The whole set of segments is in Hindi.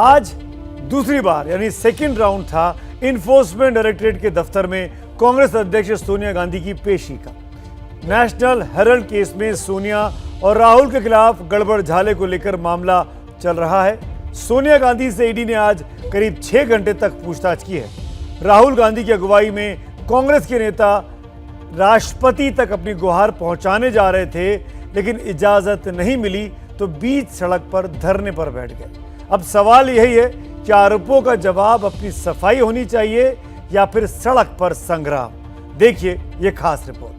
आज दूसरी बार यानी सेकंड राउंड था इन्फोर्समेंट डायरेक्टरेट के दफ्तर में कांग्रेस अध्यक्ष सोनिया गांधी की पेशी का। नेशनल हेराल्ड केस में सोनिया और राहुल के खिलाफ गड़बड़ झाले को लेकर मामला चल रहा है। सोनिया गांधी से ईडी ने आज करीब 6 घंटे तक पूछताछ की है। राहुल गांधी की अगुवाई में कांग्रेस के नेता राष्ट्रपति तक अपनी गुहार पहुंचाने जा रहे थे, लेकिन इजाजत नहीं मिली तो बीच सड़क पर धरने पर बैठ गए। अब सवाल यही है कि आरोपों का जवाब अपनी सफाई होनी चाहिए या फिर सड़क पर संग्राम। देखिए ये खास रिपोर्ट।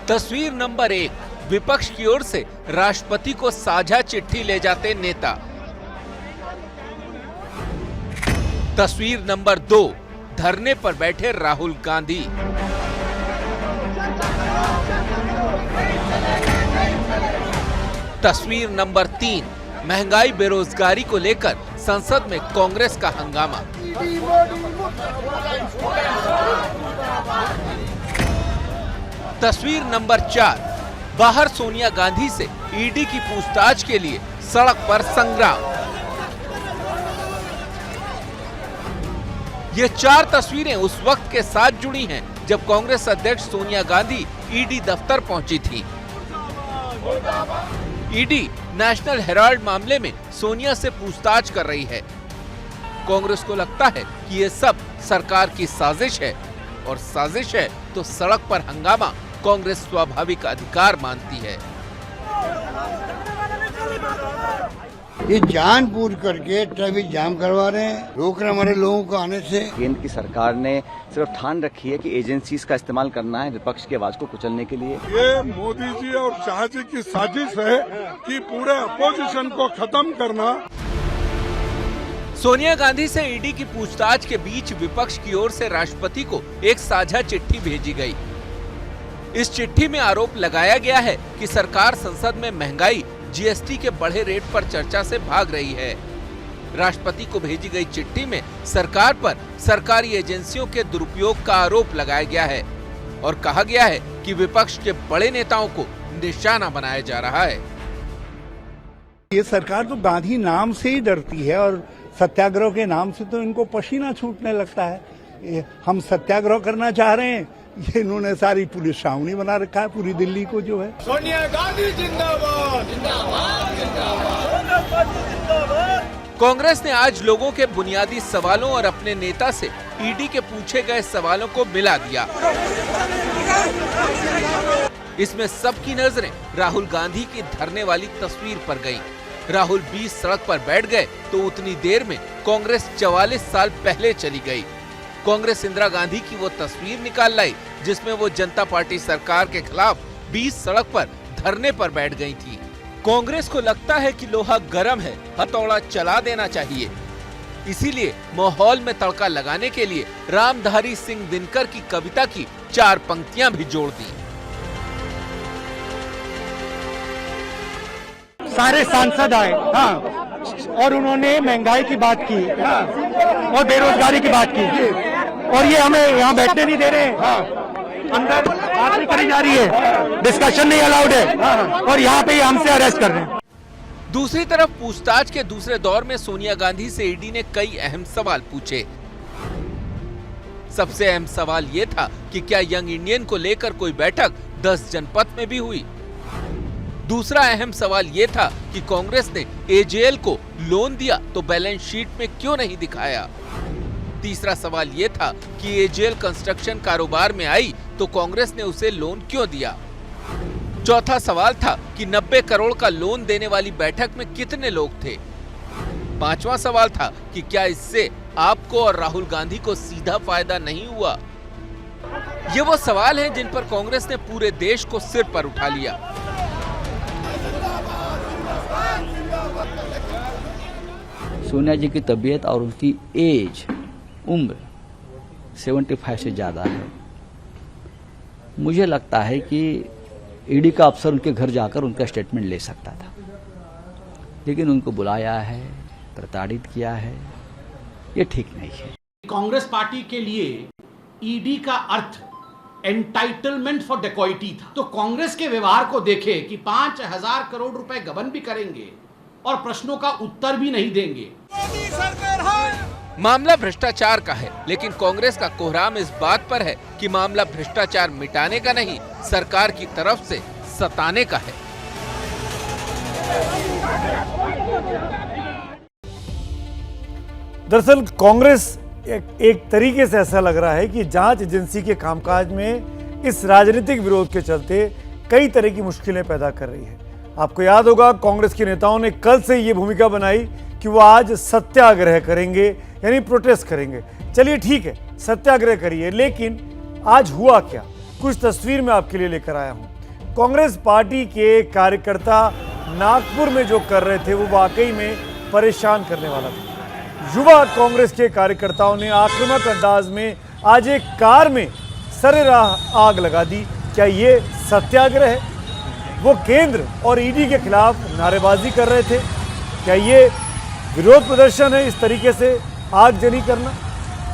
तस्वीर नंबर 1, विपक्ष की ओर से राष्ट्रपति को साझा चिट्ठी ले जाते नेता। तस्वीर नंबर 2, धरने पर बैठे राहुल गांधी। तस्वीर नंबर 3, महंगाई बेरोजगारी को लेकर संसद में कांग्रेस का हंगामा। तस्वीर नंबर 4, बाहर सोनिया गांधी से ईडी की पूछताछ के लिए सड़क पर संग्राम। ये 4 तस्वीरें उस वक्त के साथ जुड़ी हैं जब कांग्रेस अध्यक्ष सोनिया गांधी ईडी दफ्तर पहुंची थी। ईडी नेशनल हेराल्ड मामले में सोनिया से पूछताछ कर रही है। कांग्रेस को लगता है कि ये सब सरकार की साजिश है, और साजिश है तो सड़क पर हंगामा कांग्रेस स्वाभाविक अधिकार मानती है। ये जानबूझ करके ट्रैफिक जाम करवा रहे हैं, रोक रहे हमारे लोगों को आने से। केंद्र की सरकार ने सिर्फ ठान रखी है कि एजेंसीज का इस्तेमाल करना है विपक्ष की आवाज को कुचलने के लिए। ये मोदी जी और शाह जी की साजिश है कि पूरे अपोजिशन को खत्म करना। सोनिया गांधी से ईडी की पूछताछ के बीच विपक्ष की ओर से राष्ट्रपति को एक साझा चिट्ठी भेजी गई। इस चिट्ठी में आरोप लगाया गया है कि सरकार संसद में महंगाई, जीएसटी के बढ़े रेट पर चर्चा से भाग रही है। राष्ट्रपति को भेजी गई चिट्ठी में सरकार पर सरकारी एजेंसियों के दुरुपयोग का आरोप लगाया गया है और कहा गया है कि विपक्ष के बड़े नेताओं को निशाना बनाया जा रहा है। ये सरकार तो गांधी नाम से ही डरती है और सत्याग्रह के नाम से तो इनको पसीना छूटने लगता है। हम सत्याग्रह करना चाह रहे हैं, ये इन्होंने सारी पुलिस छावनी बना रखा है पूरी दिल्ली को जो है। सोनिया गांधी जिंदाबाद, जिंदाबाद, जिंदाबाद। कांग्रेस ने आज लोगों के बुनियादी सवालों और अपने नेता से ईडी के पूछे गए सवालों को मिला दिया। इसमें सबकी नजरें राहुल गांधी की धरने वाली तस्वीर पर गईं। राहुल 20 सड़क पर बैठ गए तो उतनी देर में कांग्रेस 44 साल पहले चली गई। कांग्रेस इंदिरा गांधी की वो तस्वीर निकाल लाई जिसमें वो जनता पार्टी सरकार के खिलाफ 20 सड़क पर धरने पर बैठ गई थी। कांग्रेस को लगता है कि लोहा गर्म है, हथौड़ा चला देना चाहिए। इसीलिए माहौल में तड़का लगाने के लिए रामधारी सिंह दिनकर की कविता की 4 पंक्तियां भी जोड़ दी। सारे सांसद आए, हाँ, और उन्होंने महंगाई की बात की, हाँ, और बेरोजगारी की बात की, और ये हमें यहाँ बैठने नहीं दे रहे हैं, हाँ, अंदर बात नहीं करी जा रही है, डिस्कशन नहीं अलाउड है, हाँ, और यहाँ पे हमसे अरेस्ट कर रहे हैं। दूसरी तरफ पूछताछ के दूसरे दौर में सोनिया गांधी से ईडी ने कई अहम सवाल पूछे। सबसे अहम सवाल ये था कि क्या यंग इंडियन को लेकर कोई बैठक 10 जनपथ में भी हुई। दूसरा अहम सवाल ये था कि कांग्रेस ने एजेएल को लोन दिया तो बैलेंस शीट में क्यों नहीं दिखाया। तीसरा सवाल ये था कि एजेएल कंस्ट्रक्शन कारोबार में आई तो कांग्रेस ने उसे लोन क्यों दिया। चौथा सवाल था कि 90 करोड़ का लोन देने वाली बैठक में कितने लोग थे। पांचवा सवाल था कि क्या इससे आपको और राहुल गांधी को सीधा फायदा नहीं हुआ। ये वो सवाल हैं जिन पर कांग्रेस ने पूरे देश को सिर पर उठा लिया। सोनिया जी की तबीयत और उनकी एज, उम्र 75 से ज़्यादा है। मुझे लगता है कि ईडी का अफसर उनके घर जाकर उनका स्टेटमेंट ले सकता था, लेकिन उनको बुलाया है, प्रताड़ित किया है, ये ठीक नहीं है। कांग्रेस पार्टी के लिए ईडी का अर्थ एंटाइटलमेंट फॉर डेकॉइटी था। तो कांग्रेस के व्यवहार को देखे कि 5,000 करोड़ रुपए गबन भी करेंगे और प्रश्नों का उत्तर भी नहीं देंगे। मामला भ्रष्टाचार का है, लेकिन कांग्रेस का कोहराम इस बात पर है कि मामला भ्रष्टाचार मिटाने का नहीं, सरकार की तरफ से सताने का है। दरअसल कांग्रेस एक तरीके से ऐसा लग रहा है कि जांच एजेंसी के कामकाज में इस राजनीतिक विरोध के चलते कई तरह की मुश्किलें पैदा कर रही है। आपको याद होगा कांग्रेस के नेताओं ने कल से ये भूमिका बनाई कि वो आज सत्याग्रह करेंगे, यानी प्रोटेस्ट करेंगे। चलिए ठीक है, सत्याग्रह करिए, लेकिन आज हुआ क्या, कुछ तस्वीर मैं आपके लिए लेकर आया हूं। कांग्रेस पार्टी के कार्यकर्ता नागपुर में जो कर रहे थे वो वाकई में परेशान करने वाला था। युवा कांग्रेस के कार्यकर्ताओं ने आक्रामक अंदाज में आज एक कार में सरेराह आग लगा दी। क्या ये सत्याग्रह है? वो केंद्र और ईडी के खिलाफ नारेबाजी कर रहे थे। क्या ये विरोध प्रदर्शन है, इस तरीके से आगजनी करना?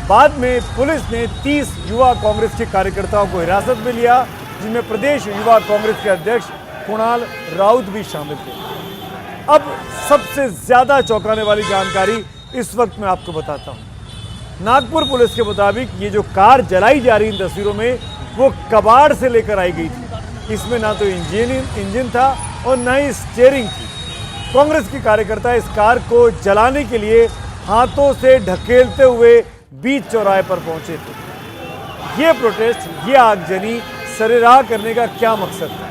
बाद में पुलिस ने 30 युवा कांग्रेस के कार्यकर्ताओं को हिरासत में लिया, जिनमें प्रदेश युवा कांग्रेस के अध्यक्ष कुणाल राउत भी शामिल थे। अब सबसे ज्यादा चौंकाने वाली जानकारी इस वक्त मैं आपको बताता हूं। नागपुर पुलिस के मुताबिक ये जो कार जलाई जा रही इन तस्वीरों में, वो कबाड़ से लेकर आई गई थी। इसमें ना तो इंजन था और ना ही स्टीयरिंग थी। कांग्रेस के कार्यकर्ता इस कार को जलाने के लिए हाथों से ढकेलते हुए बीच चौराहे पर पहुंचे थे। ये प्रोटेस्ट, ये आगजनी सरेराह करने का क्या मकसद था?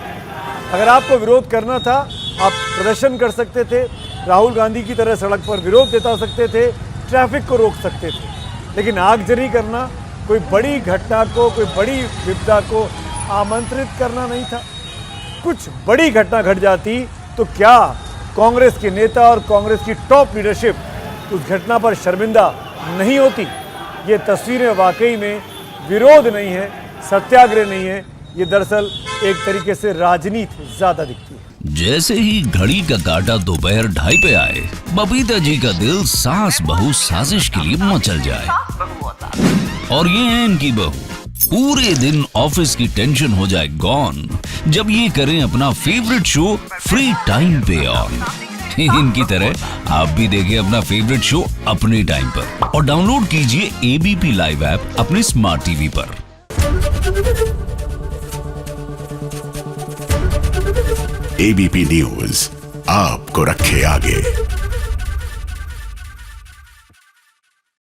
अगर आपको विरोध करना था, आप प्रदर्शन कर सकते थे, राहुल गांधी की तरह सड़क पर विरोध जता सकते थे, ट्रैफिक को रोक सकते थे, लेकिन आगजनी करना, कोई बड़ी घटना को, कोई बड़ी विपदा को आमंत्रित करना नहीं था। कुछ बड़ी घटना घट जाती तो क्या कांग्रेस के नेता और कांग्रेस की टॉप लीडरशिप उस घटना पर शर्मिंदा नहीं होती? ये तस्वीरें वाकई में विरोध नहीं है, सत्याग्रह नहीं है, ये दरअसल एक तरीके से राजनीति ज्यादा दिखती है। जैसे ही घड़ी का काटा दोपहर 2:30 पे आए, बबीता जी का दिल सास बहू साजिश के लिए मचल जाए। और ये है इनकी बहू, पूरे दिन ऑफिस की टेंशन हो जाए गॉन जब ये करें अपना फेवरेट शो फ्री टाइम पे ऑन। इनकी तरह आप भी देखें अपना फेवरेट शो अपने टाइम पर और डाउनलोड कीजिए एबीपी लाइव ऐप अपने स्मार्ट टीवी पर। एबीपी न्यूज आपको रखे आगे।